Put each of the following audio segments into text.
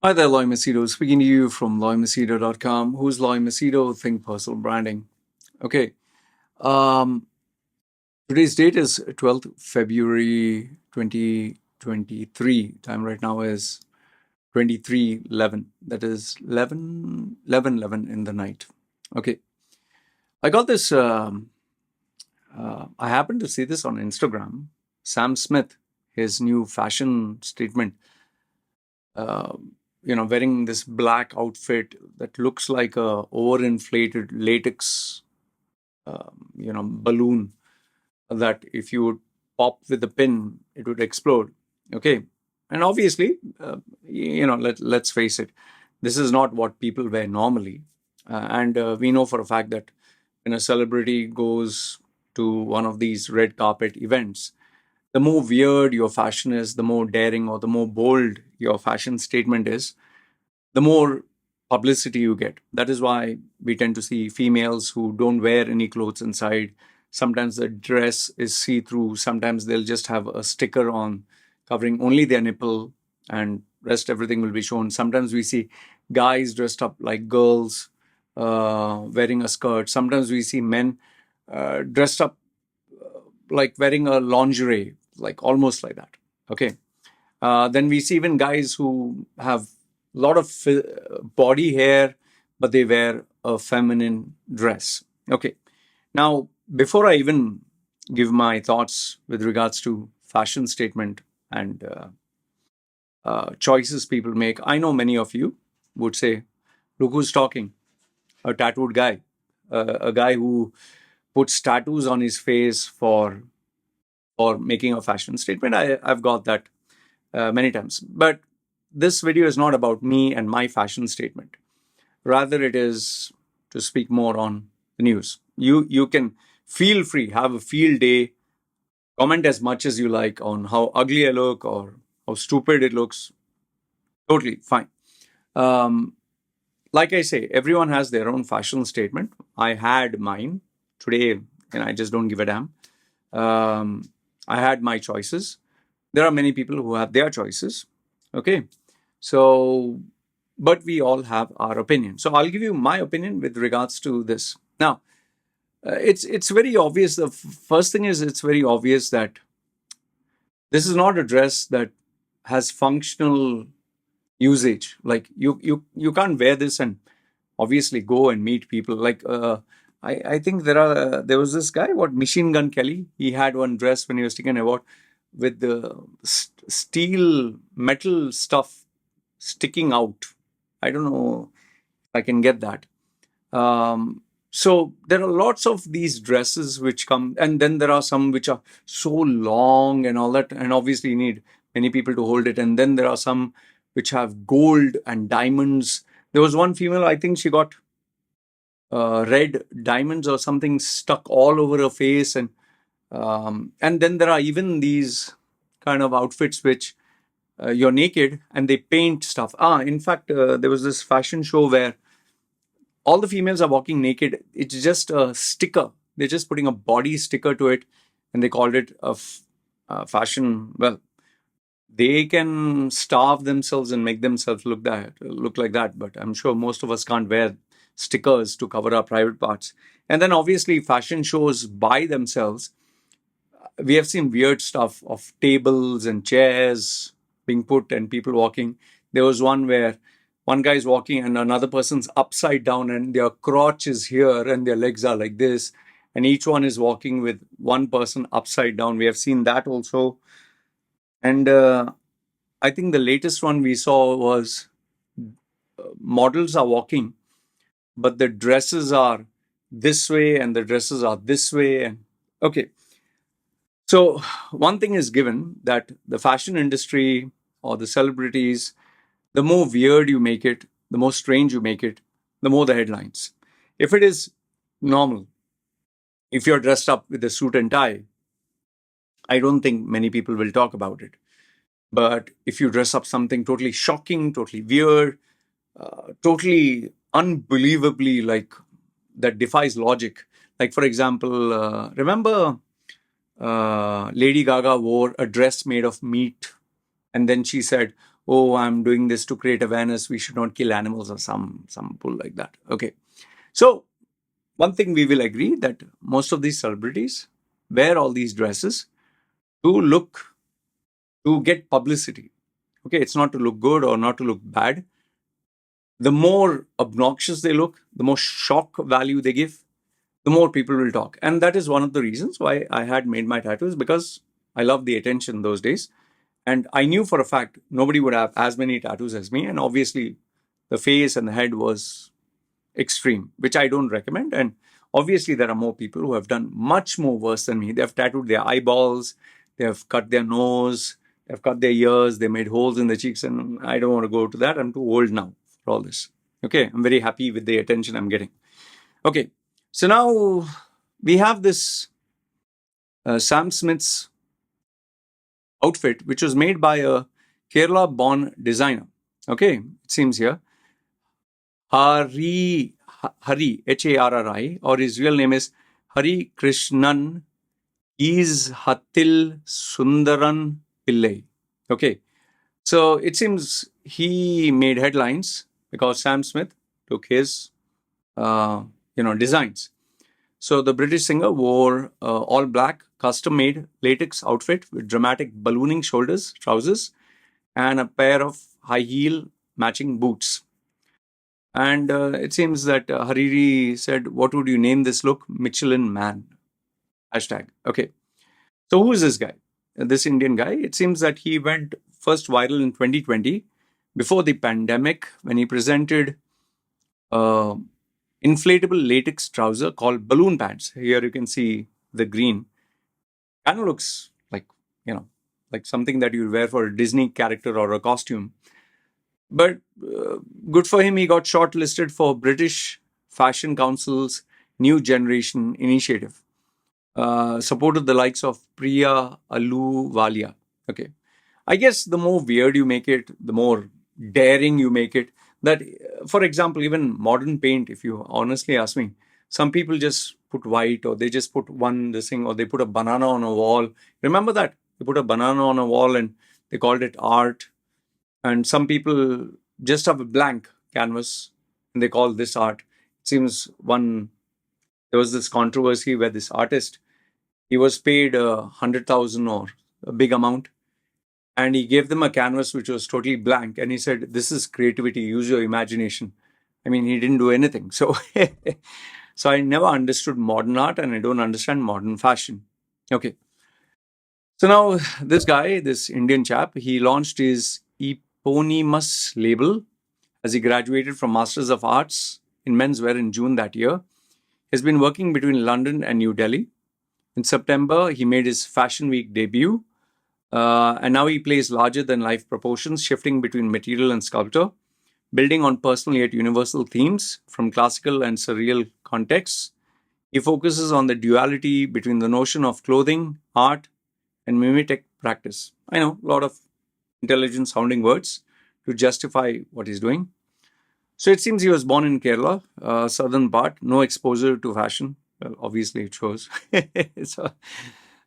Hi there, Loy Machedo. Speaking to you from loymachedo.com. Who's Loy Machedo? Think Personal Branding. Okay. Um, Today's date is 12th February 2023. Time right now is 23:11. That is 11:11 in the night. Okay. I got this. I happened to see this on Instagram. Sam Smith, his new fashion statement. Uh, Wearing this black outfit that looks like a overinflated latex, balloon that if you would pop with a pin, it would explode. Okay, and obviously, let's face it, this is not what people wear normally, and we know for a fact that when a celebrity goes to one of these red carpet events, the more weird your fashion is, the more daring or the more bold your fashion statement is, the more publicity you get. That is why we tend to see females who don't wear any clothes inside. Sometimes the dress is see through. Sometimes they'll just have a sticker on covering only their nipple and rest everything will be shown. Sometimes we see guys dressed up like girls wearing a skirt. Sometimes we see men dressed up like wearing a lingerie, like almost like that. Okay. Then we see even guys who have a lot of body hair, but they wear a feminine dress. Okay. Now, before I even give my thoughts with regards to fashion statement and choices people make, I know many of you would say, look who's talking, a tattooed guy, a guy who puts tattoos on his face for making a fashion statement. I've got that many times. But this video is not about me and my fashion statement. Rather, it is to speak more on the news. You can feel free, have a field day, comment as much as you like on how ugly I look or how stupid it looks. Totally fine. Um, like I say, everyone has their own fashion statement. I had mine today, and I just don't give a damn. I had my choices. There are many people who have their choices. Okay. So, but we all have our opinion. So I'll give you my opinion with regards to this. Now, it's very obvious. The first thing is it's very obvious that this is not a dress that has functional usage. Like you can't wear this and obviously go and meet people. Like I think there was this guy, what, Machine Gun Kelly. He had one dress when he was taking an award with the steel metal stuff sticking out. I don't know if I can get that. So there are lots of these dresses which come, and then there are some which are so long and all that, and obviously you need many people to hold it. And then there are some which have gold and diamonds. There was one female, I think she got red diamonds or something stuck all over her face, and then there are even these kind of outfits which you're naked and they paint stuff. In fact, there was this fashion show where all the females are walking naked. It's just a sticker. They're just putting a body sticker to it, and they called it a fashion. Well, they can starve themselves and make themselves look like that. But I'm sure most of us can't wear stickers to cover our private parts. And then obviously fashion shows by themselves. We have seen weird stuff of tables and chairs being put and people walking. There was one where one guy's walking and another person's upside down and their crotch is here and their legs are like this. And each one is walking with one person upside down. We have seen that also. And I think the latest one we saw was models are walking, but the dresses are this way and the dresses are this way. And okay. So one thing is given, that the fashion industry or the celebrities, the more weird you make it, the more strange you make it, the more the headlines. If it is normal, if you're dressed up with a suit and tie, I don't think many people will talk about it. But if you dress up something totally shocking, totally weird, totally unbelievably like that defies logic. Like, for example, remember Lady Gaga wore a dress made of meat, and then she said, oh, I'm doing this to create awareness, we should not kill animals, or some bull like that. Okay. So one thing we will agree, that most of these celebrities wear all these dresses to get publicity. Okay, it's not to look good or not to look bad. The more obnoxious they look, the more shock value they give, the more people will talk. And that is one of the reasons why I had made my tattoos, because I loved the attention those days. And I knew for a fact nobody would have as many tattoos as me. And obviously, the face and the head was extreme, which I don't recommend. And obviously, there are more people who have done much more worse than me. They have tattooed their eyeballs, they have cut their nose, they have cut their ears, they made holes in the cheeks. And I don't want to go to that. I'm too old now for all this. Okay, I'm very happy with the attention I'm getting. Okay, so now we have this Sam Smith's outfit, which was made by a Kerala-born designer. Okay, it seems here. Harri, Harri, or his real name is Harikrishnan Keezhathil Surendran Pillai. Okay, so it seems he made headlines because Sam Smith took his, designs. So the British singer wore all black, custom-made latex outfit with dramatic ballooning shoulders, trousers, and a pair of high-heel matching boots. And it seems that Hariri said, "What would you name this look? Michelin Man." Hashtag. Okay. So who is this guy? This Indian guy? It seems that he went first viral in 2020 before the pandemic when he presented inflatable latex trouser called balloon pants. Here you can see the green. Kind of looks like, like something that you wear for a Disney character or a costume. But good for him, he got shortlisted for British Fashion Council's New Generation Initiative. Supported the likes of Priya Aluwalia. Okay. I guess the more weird you make it, the more daring you make it. That, for example, even modern paint, if you honestly ask me, some people just put white, or they just put this thing, or they put a banana on a wall. Remember that? They put a banana on a wall and they called it art. And some people just have a blank canvas and they call this art. It seems there was this controversy where this artist, he was paid 100,000 or a big amount, and he gave them a canvas which was totally blank, and he said, "This is creativity, use your imagination." I mean, he didn't do anything. So so I never understood modern art, and I don't understand modern fashion. Okay. So now this guy, this Indian chap, he launched his eponymous label as he graduated from Masters of Arts in Menswear in June that year. He's been working between London and New Delhi. In September, he made his Fashion Week debut. And now he plays larger than life proportions, shifting between material and sculpture, building on personal yet universal themes from classical and surreal contexts. He focuses on the duality between the notion of clothing, art, and mimetic practice. I know, a lot of intelligent sounding words to justify what he's doing. So it seems he was born in Kerala, southern part, no exposure to fashion. Well, obviously it shows. So,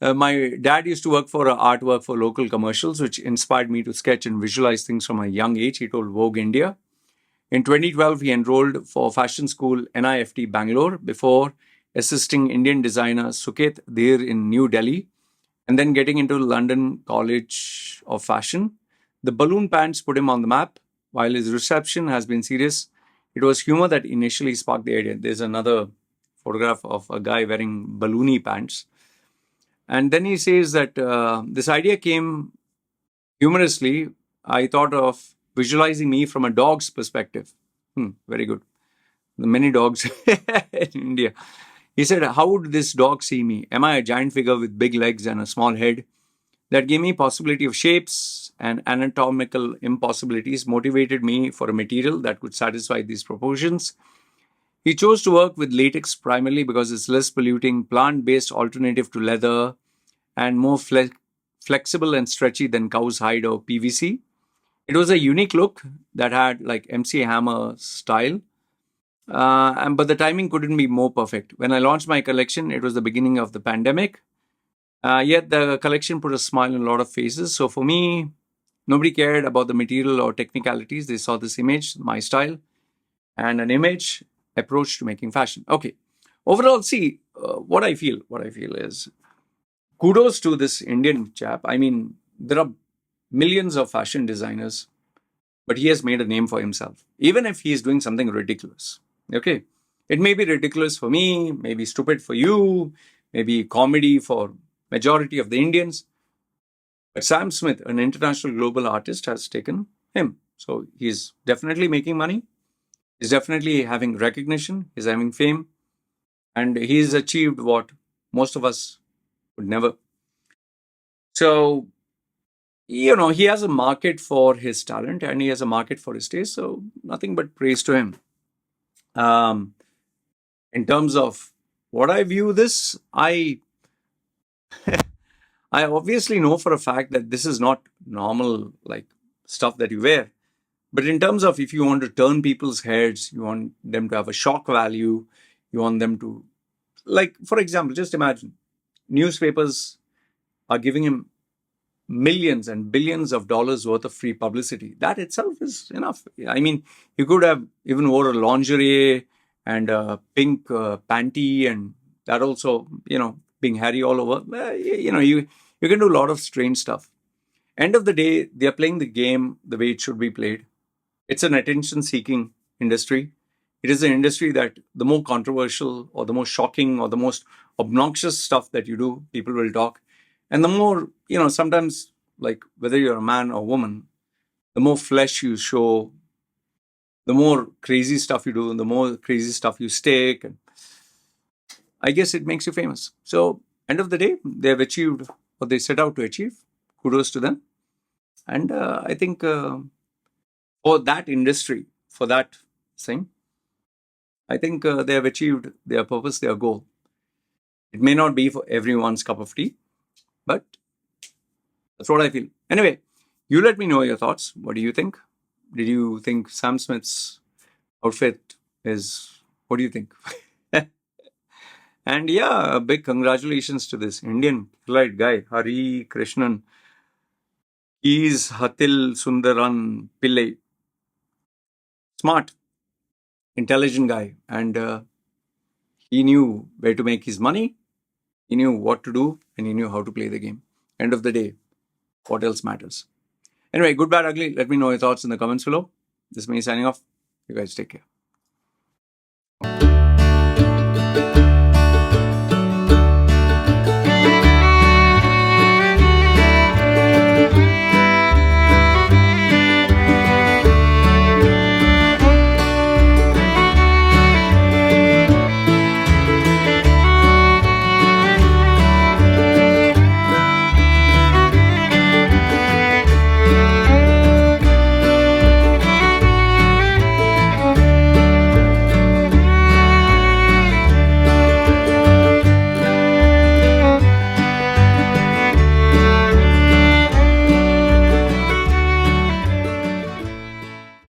my dad used to work for artwork for local commercials, which inspired me to sketch and visualize things from a young age, he told Vogue India. In 2012, he enrolled for fashion school NIFT Bangalore before assisting Indian designer Suket Dheer in New Delhi, and then getting into London College of Fashion. The balloon pants put him on the map. While his reception has been serious, it was humor that initially sparked the idea. There's another photograph of a guy wearing balloony pants. And then he says that this idea came humorously. I thought of visualizing me from a dog's perspective. Very good. The many dogs in India. He said, "How would this dog see me? Am I a giant figure with big legs and a small head?" That gave me possibility of shapes, and anatomical impossibilities motivated me for a material that could satisfy these proportions. He chose to work with latex primarily because it's less polluting, plant-based alternative to leather, and more flexible and stretchy than cow's hide or PVC. It was a unique look that had like MC Hammer style. But the timing couldn't be more perfect. When I launched my collection, it was the beginning of the pandemic. Yet the collection put a smile on a lot of faces. So for me, Nobody cared about the material or technicalities. They saw this image, my style, and an image approach to making fashion. Okay. Overall, see, what I feel is kudos to this Indian chap. I mean, there are millions of fashion designers, but he has made a name for himself, even if he is doing something ridiculous. Okay. It may be ridiculous for me, maybe stupid for you, maybe comedy for majority of the Indians. But Sam Smith, an international global artist, has taken him. So he's definitely making money. He's definitely having recognition. He's having fame. And he's achieved what most of us would never. So, you know, he has a market for his talent and he has a market for his taste. So nothing but praise to him. In terms of what I view this, I obviously know for a fact that this is not normal like stuff that you wear. But in terms of if you want to turn people's heads, you want them to have a shock value, you want them to, like, for example, just imagine newspapers are giving him millions and billions of dollars worth of free publicity. That itself is enough. I mean, you could have even wore a lingerie and a pink panty, and that also, you know, being Harry all over. You know, you can do a lot of strange stuff. End of the day, they are playing the game the way it should be played. It's an attention-seeking industry. It is an industry that the more controversial or the more shocking or the most obnoxious stuff that you do, people will talk. And the more, you know, sometimes, like whether you're a man or woman, the more flesh you show, the more crazy stuff you do, and the more crazy stuff you stick. And I guess it makes you famous. So, end of the day, they have achieved what they set out to achieve. Kudos to them. And I think for that industry, for that thing, I think they have achieved their purpose, their goal. It may not be for everyone's cup of tea, but that's what I feel. Anyway, you let me know your thoughts. What do you think? Did you think Sam Smith's outfit is, what do you think? And yeah, a big congratulations to this Indian polite guy, Harikrishnan Keezhathil Surendran Pillai. Smart, intelligent guy. And he knew where to make his money. He knew what to do and he knew how to play the game. End of the day, what else matters? Anyway, good, bad, ugly. Let me know your thoughts in the comments below. This is me signing off. You guys take care.